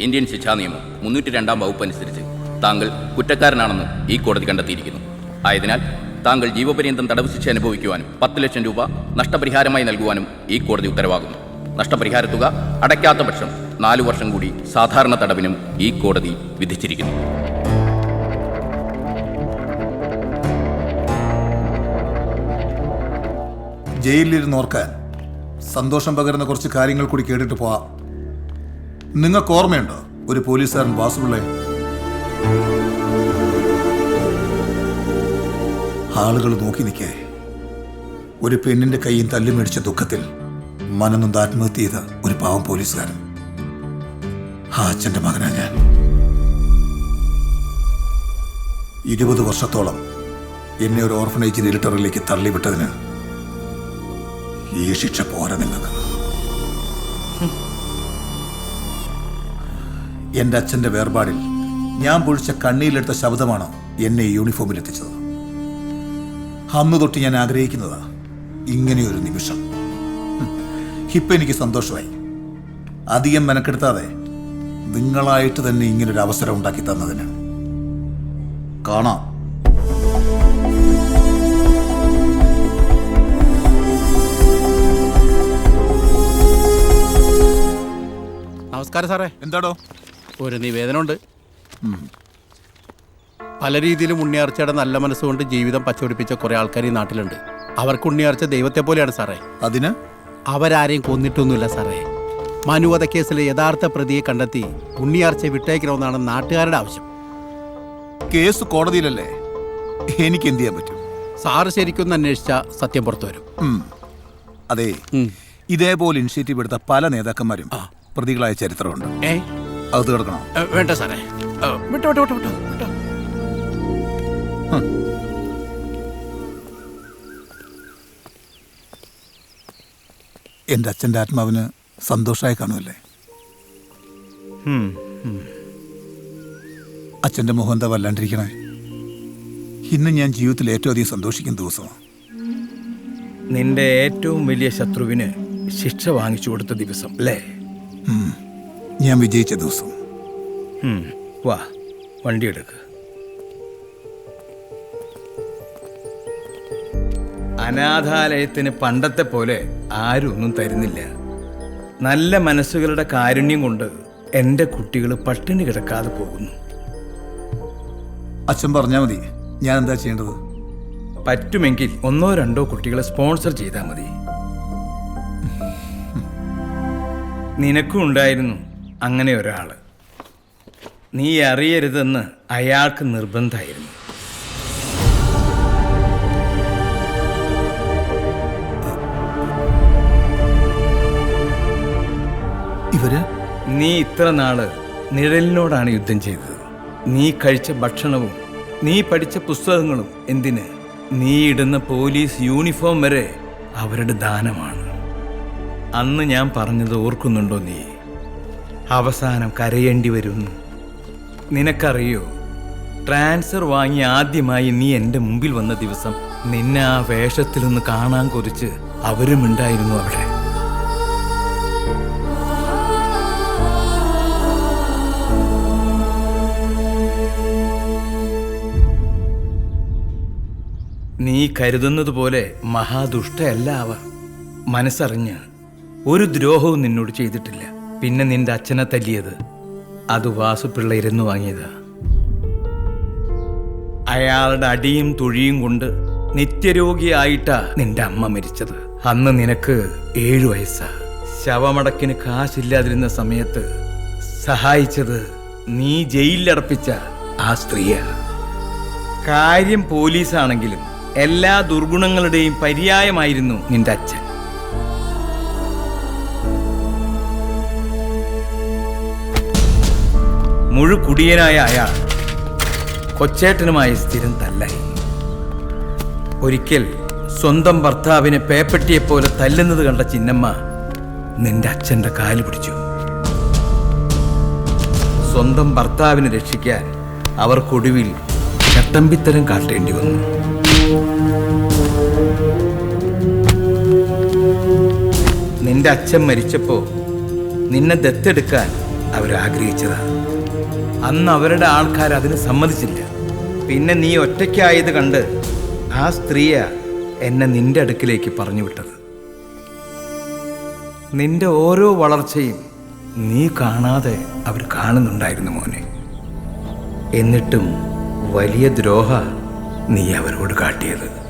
Indian ശിക്ഷാ നിയമം 302 വകുപ്പ് അനുസരിച്ച് താങ്കൾ കുറ്റക്കാരനാണെന്ന് ഈ കോടതി കണ്ടെത്തിയിരിക്കുന്നു. ആയതിനാൽ താങ്കൾ ജീവപര്യന്തം തടവ് ശിക്ഷ അനുഭവിക്കുവാനും 10 ലക്ഷം രൂപ നഷ്ടപരിഹാരമായി നൽകുവാനും ഈ കോടതി ഉത്തരവാകുന്നു. നഷ്ടപരിഹാര തുക അടയ്ക്കാത്ത പക്ഷം 4 വർഷം കൂടി സാധാരണ തടവിനും ഈ കോടതി വിധിച്ചിരിക്കുന്നു. ജയിലിലിരുന്ന് ഓർക്കാൻ സന്തോഷം പകരുന്ന കുറച്ച് കാര്യങ്ങൾ കൂടി കേട്ടിട്ട് പോവാം. നിങ്ങൾക്ക് ഓർമ്മയുണ്ടോ ഒരു പോലീസുകാരൻ വാസുപിള്ളെ? ആളുകൾ നോക്കി നിൽക്കേ ഒരു പെണ്ണിന്റെ കൈയും തല്ലി മേടിച്ച ദുഃഖത്തിൽ മനനൊന്ന് ആത്മഹത്യ ചെയ്ത ഒരു പാവം പോലീസുകാരൻ. ആ അച്ഛന്റെ മകനാ ഞാൻ. 20 വർഷത്തോളം എന്നെ ഒരു ഓർഫനേജ് ഇലിട്ടറിലേക്ക് തള്ളിവിട്ടതിന് ഈ ശിക്ഷ പോരാ നിങ്ങൾക്ക്. എന്റെ അച്ഛന്റെ വേർപാടിൽ ഞാൻ പൊഴിച്ച കണ്ണീരിലെടുത്ത ശബ്ദമാണ് എന്നെ ഈ യൂണിഫോമിൽ എത്തിച്ചത്. അന്ന് തൊട്ട് ഞാൻ ആഗ്രഹിക്കുന്നതാ ഇങ്ങനെയൊരു നിമിഷം. ഇപ്പൊ എനിക്ക് സന്തോഷമായി. അധികം മെനക്കെടുത്താതെ നിങ്ങളായിട്ട് തന്നെ ഇങ്ങനൊരു അവസരം ഉണ്ടാക്കി തന്നതിന്. കാണാം. നമസ്കാരം സാറേ. എന്താടോ? ഒരു നിവേദനമുണ്ട്. പല രീതിയിലും ഉണ്ണിയാർച്ചയുടെ നല്ല മനസ്സുകൊണ്ട് ജീവിതം പച്ചപിടിപ്പിച്ച കുറെ ആൾക്കാർ ഈ നാട്ടിലുണ്ട്. അവർക്ക് ഉണ്ണിയാർച്ച ദൈവത്തെ പോലെയാണ് സാറേ. അതിന് അവരാരെയും കൊന്നിട്ടൊന്നുമില്ല സാറേ. മനുവധ കേസിലെ യഥാർത്ഥ പ്രതിയെ കണ്ടെത്തി ഉണ്ണിയാർച്ചയെ വിട്ടയക്കണമെന്നാണ് നാട്ടുകാരുടെ ആവശ്യം. കേസ് കോടതിയിലല്ലേ, എനിക്ക് എന്ത് ചെയ്യാൻ പറ്റും? സാറ് ശരിക്കൊന്ന് അന്വേഷിച്ച സത്യം പുറത്തു വരും. അതെ, ഇതേപോലെ ഇനിഷ്യേറ്റീവ് എടുത്ത പല നേതാക്കന്മാരും പ്രതികളായ ചരിത്രമുണ്ട്. അത് തീർക്കണം. വേണ്ട സാറേ, വിട്ടോ വിട്ടോ വിട്ടോ വിട്ടോ. എന്റെ അച്ഛന്റെ ആത്മാവിന് സന്തോഷമായി കാണുമല്ലേ? അച്ഛന്റെ മുഖം എന്താ വല്ലാണ്ടിരിക്കണേ? ഇന്ന് ഞാൻ ജീവിതത്തിൽ ഏറ്റവും അധികം സന്തോഷിക്കുന്ന ദിവസമാണ്. നിന്റെ ഏറ്റവും വലിയ ശത്രുവിന് ശിക്ഷ വാങ്ങിച്ചു കൊടുത്ത ദിവസം അല്ലേ? ഞാൻ വിജയിച്ച ദിവസം. വാ, വണ്ടി എടുക്ക്. അനാഥാലയത്തിന് പണ്ടത്തെ പോലെ ആരും ഒന്നും തരുന്നില്ല. നല്ല മനസ്സുകളുടെ കാരുണ്യം കൊണ്ട് എൻ്റെ കുട്ടികൾ പട്ടിണി കിടക്കാതെ പോകുന്നു. അച്ഛൻ പറഞ്ഞാൽ മതി, ഞാൻ എന്താ ചെയ്യേണ്ടത്? പറ്റുമെങ്കിൽ 1-2 കുട്ടികളെ സ്പോൺസർ ചെയ്താൽ മതി. നിനക്കും ഉണ്ടായിരുന്നു അങ്ങനെ ഒരാള്. നീ അറിയരുതെന്ന് അയാൾക്ക് നിർബന്ധമായിരുന്നു. ഇവര്? നീ ഇത്ര നാള് നിഴലിനോടാണ് യുദ്ധം ചെയ്തത്. നീ കഴിച്ച ഭക്ഷണവും നീ പഠിച്ച പുസ്തകങ്ങളും എന്തിന്, നീ ഇടുന്ന പോലീസ് യൂണിഫോം വരെ അവരുടെ ദാനമാണ്. അന്ന് ഞാൻ പറഞ്ഞത് ഓർക്കുന്നുണ്ടോ നീ? അവസാനം കരയേണ്ടി വരുന്നു. നിനക്കറിയോ, ട്രാൻസ്ഫർ വാങ്ങി ആദ്യമായി നീ എൻ്റെ മുമ്പിൽ വന്ന ദിവസം നിന്നെ ആ വേഷത്തിൽ നിന്ന് കാണാൻ കൊതിച്ച് അവരും ഉണ്ടായിരുന്നു അവിടെ. നീ കരുതുന്നത് പോലെ മഹാദുഷ്ടയല്ല അവർ. മനസ്സറിഞ്ഞ് ഒരു ദ്രോഹവും നിന്നോട് ചെയ്തിട്ടില്ല. പിന്നെ നിന്റെ അച്ഛനെ തല്ലിയത് അത് വാസുപിള്ള ഇരുന്നു വാങ്ങിയതാ. അയാളുടെ അടിയും തൊഴിയും കൊണ്ട് നിത്യരോഗിയായിട്ടാ നിന്റെ അമ്മ മരിച്ചത്. അന്ന് നിനക്ക് 7 വയസ്സാ. ശവമടക്കിന് കാശില്ലാതിരുന്ന സമയത്ത് സഹായിച്ചത് നീ ജയിലിലടപ്പിച്ച ആ സ്ത്രീയാ. കാര്യം പോലീസാണെങ്കിലും എല്ലാ ദുർഗുണങ്ങളുടെയും പര്യായമായിരുന്നു നിന്റെ അച്ഛൻ. മുഴുകുടിയനായ അയാൾ കൊച്ചേട്ടനുമായി സ്ഥിരം തല്ലായി. ഒരിക്കൽ സ്വന്തം ഭർത്താവിനെ പേപ്പട്ടിയെപ്പോലെ തല്ലുന്നത് കണ്ട ചിന്നമ്മ നിന്റെ അച്ഛൻ്റെ കാല് പിടിച്ചു. സ്വന്തം ഭർത്താവിനെ രക്ഷിക്കാൻ അവർക്കൊടുവിൽ ചട്ടമ്പിത്തരം കാട്ടേണ്ടി വന്നു. നിന്റെ അച്ഛൻ മരിച്ചപ്പോ നിന്നെ ദത്തെടുക്കാൻ അവരാഗ്രഹിച്ചതാ. അന്ന് അവരുടെ ആൾക്കാർ അതിന് സമ്മതിച്ചില്ല. പിന്നെ നീ ഒറ്റയ്ക്കായത് കണ്ട് ആ സ്ത്രീയ എന്നെ നിന്റെ അടുക്കിലേക്ക് പറഞ്ഞു വിട്ടത്. നിന്റെ ഓരോ വളർച്ചയും നീ കാണാതെ അവർ കാണുന്നുണ്ടായിരുന്നു മോനെ. എന്നിട്ടും വലിയ ദ്രോഹ നീ അവരോട് കാട്ടിയത്.